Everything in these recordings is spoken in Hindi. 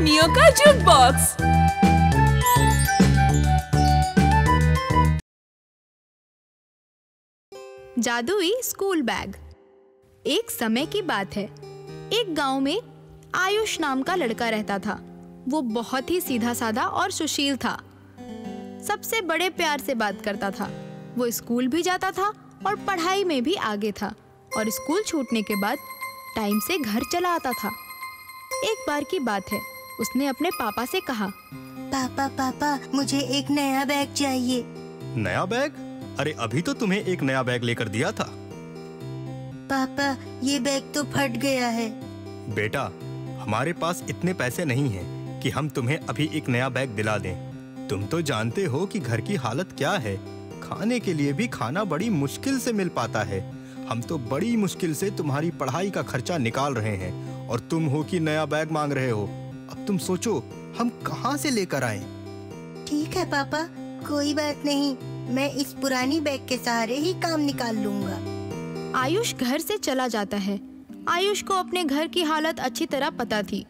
कहानियों का जुक बॉक्स। जादुई स्कूल बैग। एक समय की बात है, एक गांव में आयुष नाम का लड़का रहता था। वो बहुत ही सीधा साधा और सुशील था। सबसे बड़े प्यार से बात करता था। वो स्कूल भी जाता था और पढ़ाई में भी आगे था और स्कूल छूटने के बाद टाइम से घर चला आता था। एक बार की बात है, उसने अपने पापा से कहा, पापा पापा मुझे एक नया बैग चाहिए। नया बैग? अरे अभी तो तुम्हें एक नया बैग लेकर दिया था। पापा ये बैग तो फट गया है। बेटा, हमारे पास इतने पैसे नहीं हैं कि हम तुम्हें अभी एक नया बैग दिला दें। तुम तो जानते हो कि घर की हालत क्या है। खाने के लिए भी खाना बड़ी मुश्किल से मिल पाता है। हम तो बड़ी मुश्किल से तुम्हारी पढ़ाई का खर्चा निकाल रहे हैं और तुम हो कि नया बैग मांग रहे हो। अब तुम सोचो हम कहाँ से लेकर आएं? ठीक है पापा, कोई बात नहीं, मैं इस पुरानी बैग के सहारे ही काम निकाल लूंगा। आयुष घर से चला जाता है। आयुष को अपने घर की हालत अच्छी तरह पता थी,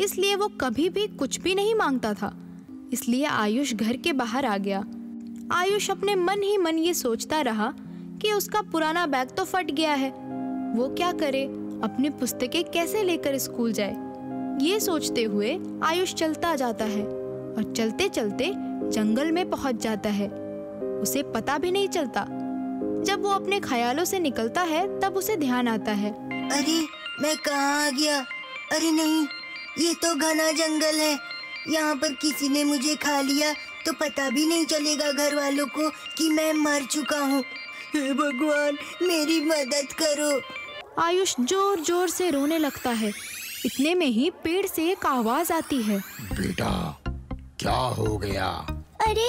इसलिए वो कभी भी कुछ भी नहीं मांगता था। इसलिए आयुष घर के बाहर आ गया। आयुष अपने मन ही मन ये सोचता रहा कि उसका पुराना बैग तो फट गया है। वो क्या करे, अपनी पुस्तकें कैसे लेकर स्कूल जाए। ये सोचते हुए आयुष चलता जाता है और चलते चलते जंगल में पहुंच जाता है। उसे पता भी नहीं चलता। जब वो अपने ख्यालों से निकलता है तब उसे ध्यान आता है, अरे मैं कहाँ आ गया? अरे नहीं, ये तो घना जंगल है। यहाँ पर किसी ने मुझे खा लिया तो पता भी नहीं चलेगा घर वालों को कि मैं मर चुका हूँ। हे भगवान, मेरी मदद करो। आयुष जोर जोर से रोने लगता है। इतने में ही पेड़ से एक आवाज आती है, बेटा क्या हो गया? अरे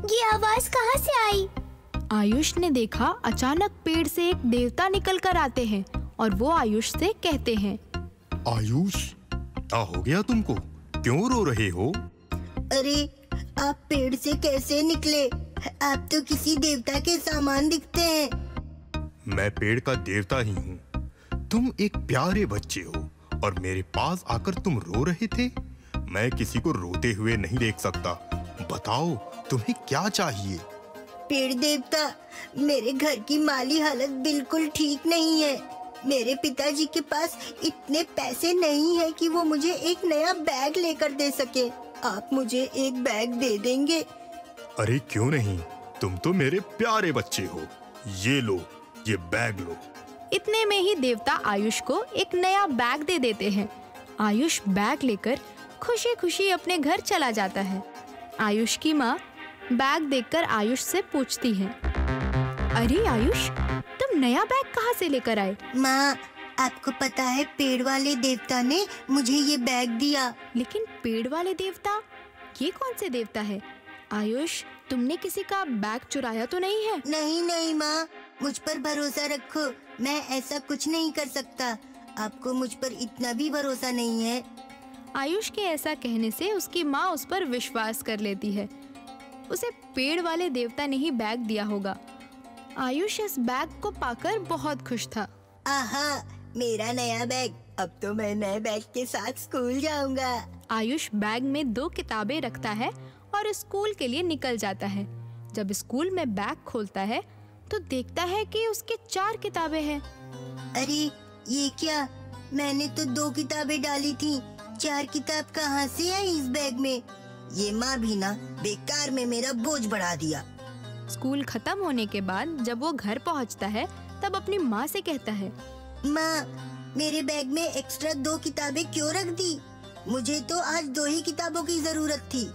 ये आवाज कहाँ से आई? आयुष ने देखा, अचानक पेड़ से एक देवता निकल कर आते हैं और वो आयुष से कहते हैं, आयुष क्या हो गया तुमको? क्यों रो रहे हो? अरे आप पेड़ से कैसे निकले? आप तो किसी देवता के सामान दिखते हैं। मैं पेड़ का देवता ही हूँ। तुम एक प्यारे बच्चे हो और मेरे पास आकर तुम रो रहे थे। मैं किसी को रोते हुए नहीं देख सकता। बताओ तुम्हें क्या चाहिए? पेड़ देवता, मेरे घर की माली हालत बिल्कुल ठीक नहीं है। मेरे पिताजी के पास इतने पैसे नहीं है कि वो मुझे एक नया बैग लेकर दे सके। आप मुझे एक बैग दे देंगे? अरे क्यों नहीं, तुम तो मेरे प्यारे बच्चे हो। ये लो, ये बैग लो। इतने में ही देवता आयुष को एक नया बैग दे देते हैं। आयुष बैग लेकर खुशी खुशी अपने घर चला जाता है। आयुष की माँ बैग देखकर आयुष से पूछती है, अरे आयुष, तुम नया बैग कहाँ से लेकर आए? माँ, आपको पता है पेड़ वाले देवता ने मुझे ये बैग दिया। लेकिन पेड़ वाले देवता? ये कौन से देवता है? आयुष, तुमने किसी का बैग चुराया तो नहीं है? नहीं नहीं माँ, मुझ पर भरोसा रखो, मैं ऐसा कुछ नहीं कर सकता। आपको मुझ पर इतना भी भरोसा नहीं है। आयुष के ऐसा कहने से उसकी माँ उस पर विश्वास कर लेती है। उसे पेड़ वाले देवता ने ही बैग दिया होगा। आयुष इस बैग को पाकर बहुत खुश था। आहा, मेरा नया बैग। अब तो मैं नए बैग के साथ स्कूल जाऊंगा। आयुष बैग में 2 किताबें रखता है और स्कूल के लिए निकल जाता है। जब स्कूल में बैग खोलता है तो देखता है कि उसके 4 किताबें हैं। अरे ये क्या? मैंने तो 2 किताबें डाली थी, 4 किताब कहाँ से आई इस बैग में? ये माँ भी ना बेकार में मेरा बोझ बढ़ा दिया। स्कूल खत्म होने के बाद जब वो घर पहुँचता है तब अपनी माँ से कहता है, माँ, मेरे बैग में एक्स्ट्रा 2 किताबें क्यों रख दी? मुझे तो आज 2 ही किताबों की जरूरत थी।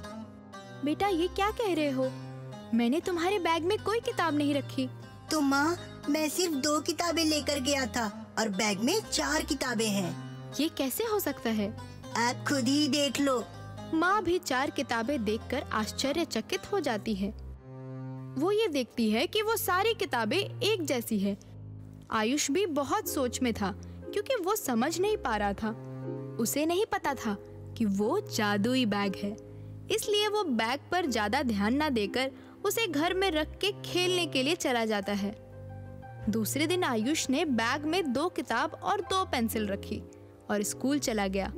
बेटा ये क्या कह रहे हो? मैंने तुम्हारे बैग में कोई किताब नहीं रखी। तो माँ, मैं सिर्फ 2 किताबें लेकर गया था और बैग में 4 किताबें हैं। ये कैसे हो सकता है? आप खुद ही देख लो। माँ भी 4 किताबें देखकर आश्चर्यचकित हो जाती है। वो ये देखती है कि वो सारी किताबें एक जैसी है। आयुष भी बहुत सोच में था क्योंकि वो समझ नहीं पा रहा था। उसे नहीं पता था कि वो जादुई बैग है, इसलिए वो बैग पर ज्यादा ध्यान ना देकर उसे घर में रख के खेलने के लिए चला जाता है। दूसरे दिन आयुष ने बैग में 2 किताब और 2 पेंसिल रखी और स्कूल चला गया।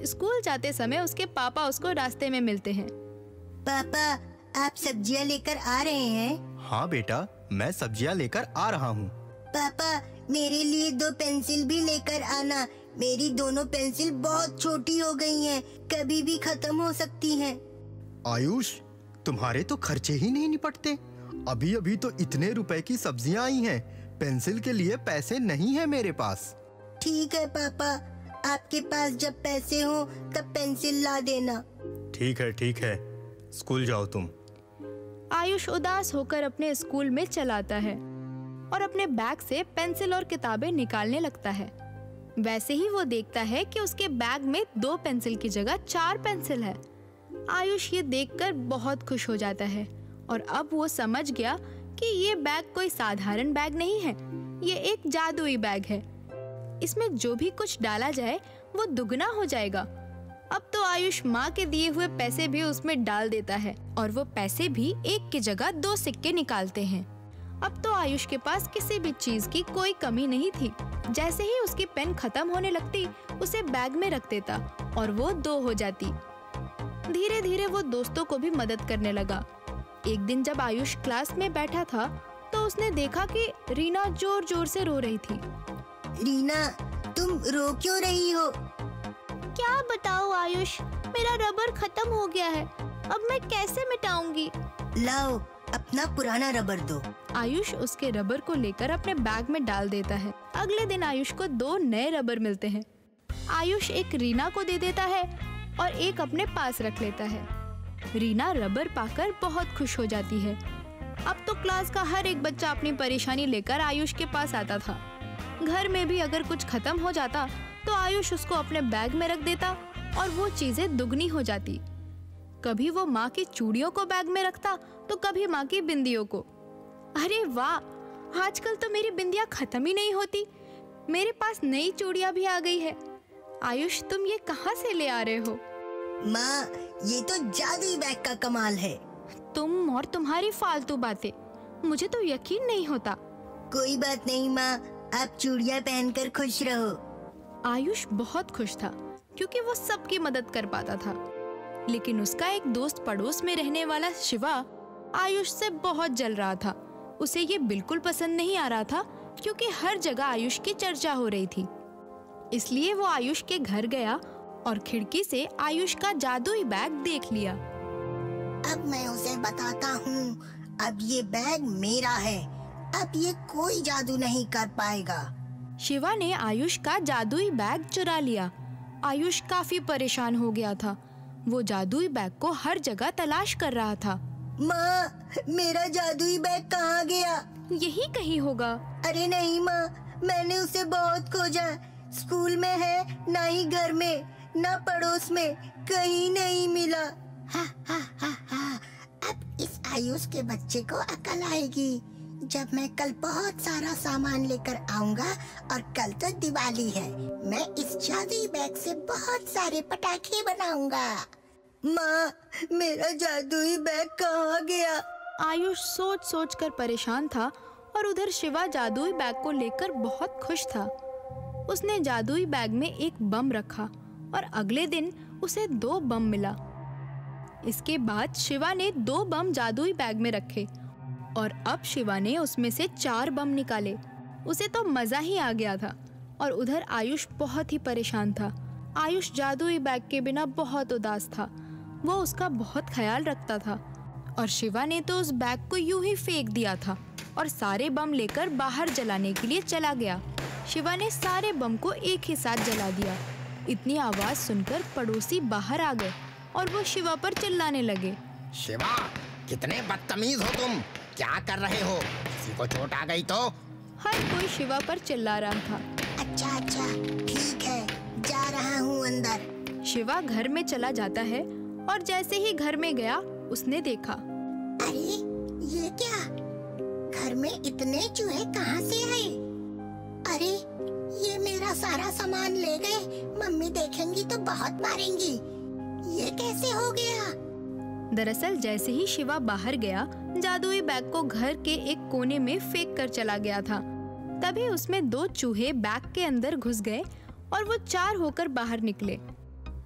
स्कूल जाते समय उसके पापा उसको रास्ते में मिलते हैं। पापा, आप सब्जियां लेकर आ रहे हैं? हाँ बेटा, मैं सब्जियां लेकर आ रहा हूँ। पापा, मेरे लिए 2 पेंसिल भी लेकर आना। मेरी दोनों पेंसिल बहुत छोटी हो गई हैं, कभी भी खत्म हो सकती हैं। आयुष, तुम्हारे तो खर्चे ही नहीं निपटते। अभी अभी तो इतने रुपए की सब्जियां आई हैं, पेंसिल के लिए पैसे नहीं है मेरे पास। ठीक है पापा, आपके पास जब पैसे हो तब पेंसिल ला देना। ठीक है, स्कूल जाओ तुम। आयुष उदास होकर अपने स्कूल में चला आता है और अपने बैग से पेंसिल और किताबें निकालने लगता है। वैसे ही वो देखता है कि उसके बैग में 2 पेंसिल की जगह 4 पेंसिल है। आयुष ये देखकर बहुत खुश हो जाता है और अब वो समझ गया कि ये बैग कोई साधारण बैग नहीं है, ये एक जादुई बैग है। इसमें जो भी कुछ डाला जाए वो दुगना हो जाएगा। अब तो आयुष माँ के दिए हुए पैसे भी उसमें डाल देता है और वो पैसे भी एक की जगह 2 सिक्के निकालते हैं। अब तो आयुष के पास किसी भी चीज की कोई कमी नहीं थी। जैसे ही उसकी पेन खत्म होने लगती, उसे बैग में रख देता और वो 2 हो जाती। धीरे धीरे वो दोस्तों को भी मदद करने लगा। एक दिन जब आयुष क्लास में बैठा था तो उसने देखा कि रीना जोर जोर से रो रही थी। रीना, तुम रो क्यों रही हो? क्या बताऊं आयुष, मेरा रबर खत्म हो गया है, अब मैं कैसे मिटाऊंगी? लाओ, अपना पुराना रबर दो। आयुष उसके रबर को लेकर अपने बैग में डाल देता है। अगले दिन आयुष को 2 नए रबर मिलते हैं। आयुष एक रीना को दे देता है और एक अपने पास रख लेता है। रीना रबर पाकर बहुत खुश हो जाती है। अब तो क्लास का हर एक बच्चा अपनी परेशानी लेकर आयुष के पास आता था। घर में भी अगर कुछ खत्म हो जाता तो आयुष उसको अपने बैग में रख देता और वो चीजें दुगनी हो जाती। कभी वो माँ की चूड़ियों को बैग में रखता तो कभी माँ की बिंदियों को। अरे वाह, आजकल तो मेरी बिंदियाँ खत्म ही नहीं होती। मेरे पास नई चूड़ियाँ भी आ गई है। आयुष, तुम ये कहाँ से ले आ रहे हो? माँ, ये तो जादुई बैग का कमाल है। तुम और तुम्हारी फालतू बातें, मुझे तो यकीन नहीं होता। कोई बात नहीं माँ, आप चूड़ियाँ पहनकर खुश रहो। आयुष बहुत खुश था क्योंकि वो सबकी मदद कर पाता था। लेकिन उसका एक दोस्त पड़ोस में रहने वाला शिवा आयुष से बहुत जल रहा था। उसे ये बिल्कुल पसंद नहीं आ रहा था क्योंकि हर जगह आयुष की चर्चा हो रही थी। इसलिए वो आयुष के घर गया और खिड़की से आयुष का जादुई बैग देख लिया। अब मैं उसे बताता हूँ, अब ये बैग मेरा है, अब ये कोई जादू नहीं कर पाएगा। शिवा ने आयुष का जादुई बैग चुरा लिया। आयुष काफी परेशान हो गया था। वो जादुई बैग को हर जगह तलाश कर रहा था। माँ, मेरा जादुई बैग कहाँ गया? यही कहीं होगा। अरे नहीं माँ, मैंने उसे बहुत खोजा। स्कूल में है, ना ही घर में, ना पड़ोस में, कहीं नहीं मिला। हा हा हा हा, अब इस आयुष के बच्चे को अकल आएगी जब मैं कल बहुत सारा सामान लेकर आऊंगा। और कल तो दिवाली है, मैं इस जादुई बैग से बहुत सारे पटाखे बनाऊंगा। माँ, मेरा जादुई बैग कहाँ गया? आयुष सोच सोच कर परेशान था और उधर शिवा जादुई बैग को लेकर बहुत खुश था। उसने जादुई बैग में एक बम रखा और अगले दिन उसे 2 बम मिला। इसके बाद शिवा ने 2 बम जादुई बैग में रखे और अब शिवा ने उसमें से 4 बम निकाले। उसे तो मजा ही आ गया था और उधर आयुष बहुत ही परेशान था। आयुष जादुई बैग के बिना बहुत उदास था। वो उसका बहुत ख्याल रखता था और शिवा ने तो उस बैग को यूं ही फेंक दिया था और सारे बम लेकर बाहर जलाने के लिए चला गया। शिवा ने सारे बम को एक ही साथ जला दिया। इतनी आवाज सुनकर पड़ोसी बाहर आ गए और वो शिवा पर चिल्लाने लगे। शिवा, कितने बदतमीज हो तुम, क्या कर रहे हो? किसी को चोट आ गई तो? हर कोई शिवा पर चिल्ला रहा था। अच्छा अच्छा, ठीक है, जा रहा हूँ अंदर। शिवा घर में चला जाता है और जैसे ही घर में गया उसने देखा, अरे ये क्या, घर में इतने चूहे कहाँ से आए? अरे ये मेरा सारा सामान ले गए, मम्मी देखेंगी तो बहुत मारेंगी। ये कैसे हो गया? दरअसल जैसे ही शिवा बाहर गया, जादुई बैग को घर के एक कोने में फेंक कर चला गया था। तभी उसमें 2 चूहे बैग के अंदर घुस गए और वो 4 होकर बाहर निकले।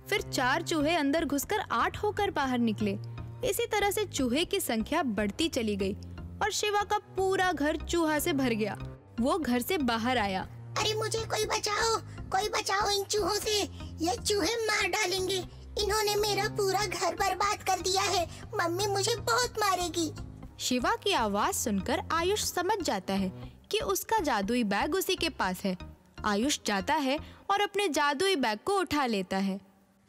फिर 4 चूहे अंदर घुसकर 8 होकर बाहर निकले। इसी तरह से चूहे की संख्या बढ़ती चली गई और शिवा का पूरा घर चूहा से भर गया। वो घर से बाहर आया। अरे मुझे कोई बचाओ इन चूहों से। ये चूहे मार डालेंगे। इन्होंने मेरा पूरा घर बर्बाद कर दिया है। मम्मी मुझे बहुत मारेगी। शिवा की आवाज सुनकर आयुष समझ जाता है कि उसका जादुई बैग उसी के पास है। आयुष जाता है और अपने जादुई बैग को उठा लेता है।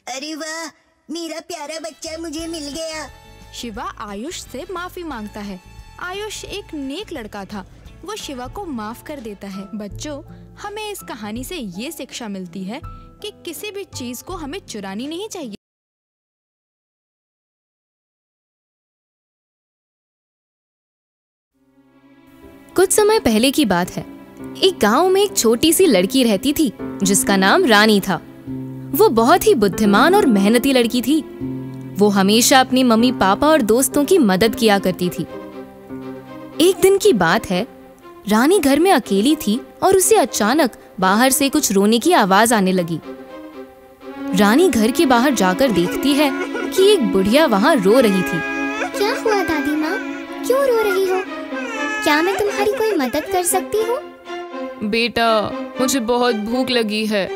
अरे वाह, मेरा प्यारा बच्चा मुझे मिल गया। शिवा आयुष से माफी मांगता है। आयुष एक नेक लड़का था, वो शिवा को माफ कर देता है। बच्चों, हमें इस कहानी से ये शिक्षा मिलती है कि किसी भी चीज को हमें चुरानी नहीं चाहिए। कुछ समय पहले की बात है। एक गांव में एक छोटी सी लड़की रहती थी जिसका नाम रानी था। वो बहुत ही बुद्धिमान और मेहनती लड़की थी। वो हमेशा अपनी मम्मी पापा और दोस्तों की मदद किया करती थी। एक दिन की बात है, रानी घर में अकेली थी और उसे अचानक बाहर से कुछ रोने की आवाज आने लगी। रानी घर के बाहर जाकर देखती है कि एक बुढ़िया वहाँ रो रही थी। क्या हुआ दादी माँ, क्यों रो रही हो? क्या मैं तुम्हारी कोई मदद कर सकती हूँ? बेटा, मुझे बहुत भूख लगी है।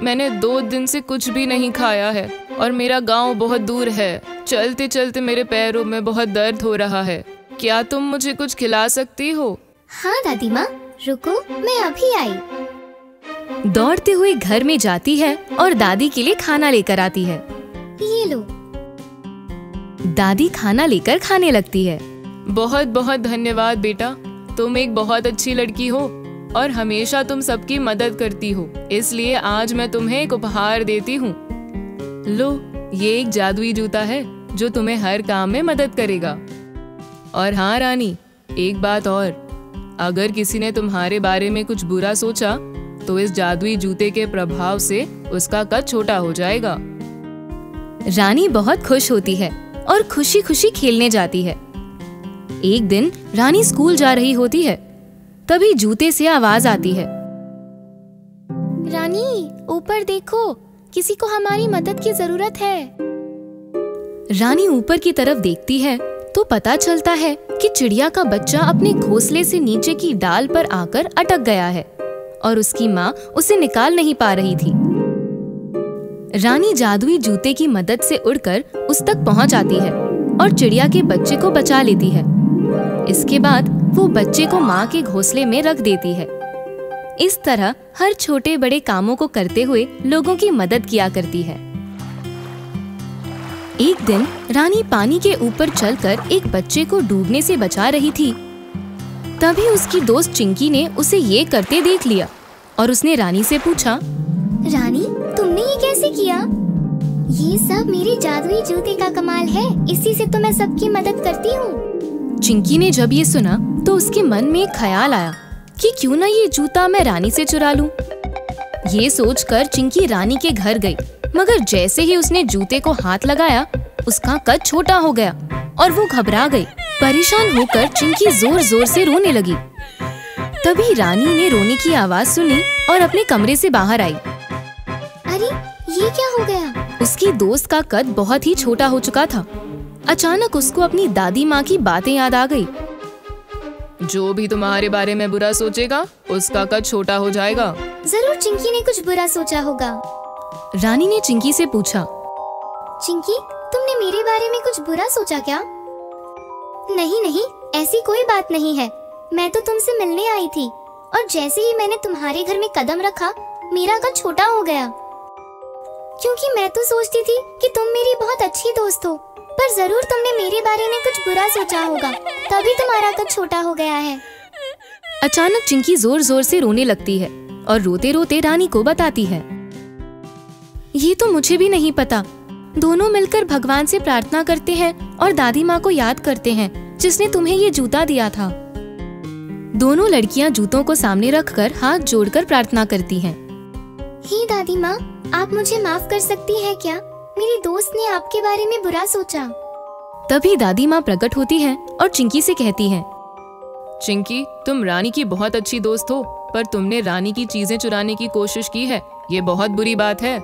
मैंने 2 दिन से कुछ भी नहीं खाया है और मेरा गांव बहुत दूर है। चलते चलते मेरे पैरों में बहुत दर्द हो रहा है। क्या तुम मुझे कुछ खिला सकती हो? हाँ दादी माँ, रुको, मैं अभी आई। दौड़ते हुए घर में जाती है और दादी के लिए खाना लेकर आती है। ये लो। दादी खाना लेकर खाने लगती है। बहुत बहुत धन्यवाद बेटा, तुम एक बहुत अच्छी लड़की हो और हमेशा तुम सबकी मदद करती हो, इसलिए आज मैं तुम्हें एक उपहार देती हूँ। लो, ये एक जादुई जूता है जो तुम्हें हर काम में मदद करेगा। और हाँ रानी, एक बात और, अगर किसी ने तुम्हारे बारे में कुछ बुरा सोचा तो इस जादुई जूते के प्रभाव से उसका कद छोटा हो जाएगा। रानी बहुत खुश होती है और खुशी खुशी खेलने जाती है। एक दिन रानी स्कूल जा रही होती है, तभी जूते से आवाज आती है। रानी, ऊपर देखो, किसी को हमारी मदद की जरूरत है। रानी ऊपर की तरफ देखती है तो पता चलता है कि चिड़िया का बच्चा अपने घोंसले से नीचे की डाल पर आकर अटक गया है और उसकी माँ उसे निकाल नहीं पा रही थी। रानी जादुई जूते की मदद से उड़कर उस तक पहुँच आती है और चिड़िया के बच्चे को बचा लेती है। इसके बाद वो बच्चे को माँ के घोंसले में रख देती है। इस तरह हर छोटे बड़े कामों को करते हुए लोगों की मदद किया करती है। एक दिन रानी पानी के ऊपर चलकर एक बच्चे को डूबने से बचा रही थी। तभी उसकी दोस्त चिंकी ने उसे ये करते देख लिया और उसने रानी से पूछा, रानी, तुमने ये कैसे किया? ये सब मेरे जादुई जूते का कमाल है, इसी से तो मैं सबकी मदद करती हूँ। चिंकी ने जब ये सुना तो उसके मन में एक ख्याल आया कि क्यों ना ये जूता मैं रानी से चुरा लूं। ये सोचकर चिंकी रानी के घर गई, मगर जैसे ही उसने जूते को हाथ लगाया उसका कद छोटा हो गया और वो घबरा गई। परेशान होकर चिंकी जोर जोर से रोने लगी। तभी रानी ने रोने की आवाज सुनी और अपने कमरे से बाहर आई। अरे, ये क्या हो गया? उसकी दोस्त का कद बहुत ही छोटा हो चुका था। अचानक उसको अपनी दादी माँ की बातें याद आ गई। जो भी तुम्हारे बारे में बुरा सोचेगा उसका कद छोटा हो जाएगा। जरूर चिंकी ने कुछ बुरा सोचा होगा। रानी ने चिंकी से पूछा, चिंकी, तुमने मेरे बारे में कुछ बुरा सोचा क्या? नहीं नहीं, ऐसी कोई बात नहीं है। मैं तो तुमसे मिलने आई थी और जैसे ही मैंने तुम्हारे घर में कदम रखा मेरा कद छोटा हो गया, क्योंकि मैं तो सोचती थी कि तुम मेरी बहुत अच्छी दोस्त हो, पर जरूर तुमने मेरे बारे में कुछ बुरा सोचा होगा, तभी तुम्हारा कद छोटा हो गया है। अचानक चिंकी जोर जोर से रोने लगती है और रोते रोते रानी को बताती है, ये तो मुझे भी नहीं पता। दोनों मिलकर भगवान से प्रार्थना करते हैं और दादी माँ को याद करते हैं जिसने तुम्हें ये जूता दिया था। दोनों लड़कियाँ जूतों को सामने रखकर हाथ जोड़कर प्रार्थना करती हैं। हे दादी माँ, आप मुझे माफ कर सकती है क्या? मेरी दोस्त ने आपके बारे में बुरा सोचा। तभी दादी माँ प्रकट होती हैं और चिंकी से कहती हैं, चिंकी, तुम रानी की बहुत अच्छी दोस्त हो, पर तुमने रानी की चीजें चुराने की कोशिश की है, ये बहुत बुरी बात है।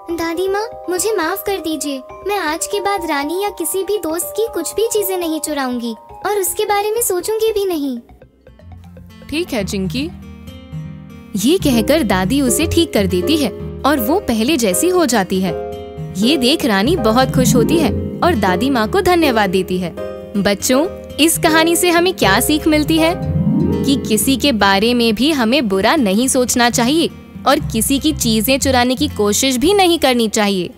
दादी माँ, मुझे माफ कर दीजिए। मैं आज के बाद रानी या किसी भी दोस्त की कुछ भी चीजें नहीं चुराऊंगी और उसके बारे में सोचूंगी भी नहीं। ठीक है चिंकी। ये कहकर दादी उसे ठीक कर देती है और वो पहले जैसी हो जाती है। ये देख रानी बहुत खुश होती है और दादी माँ को धन्यवाद देती है। बच्चों, इस कहानी से हमें क्या सीख मिलती है कि किसी के बारे में भी हमें बुरा नहीं सोचना चाहिए और किसी की चीजें चुराने की कोशिश भी नहीं करनी चाहिए।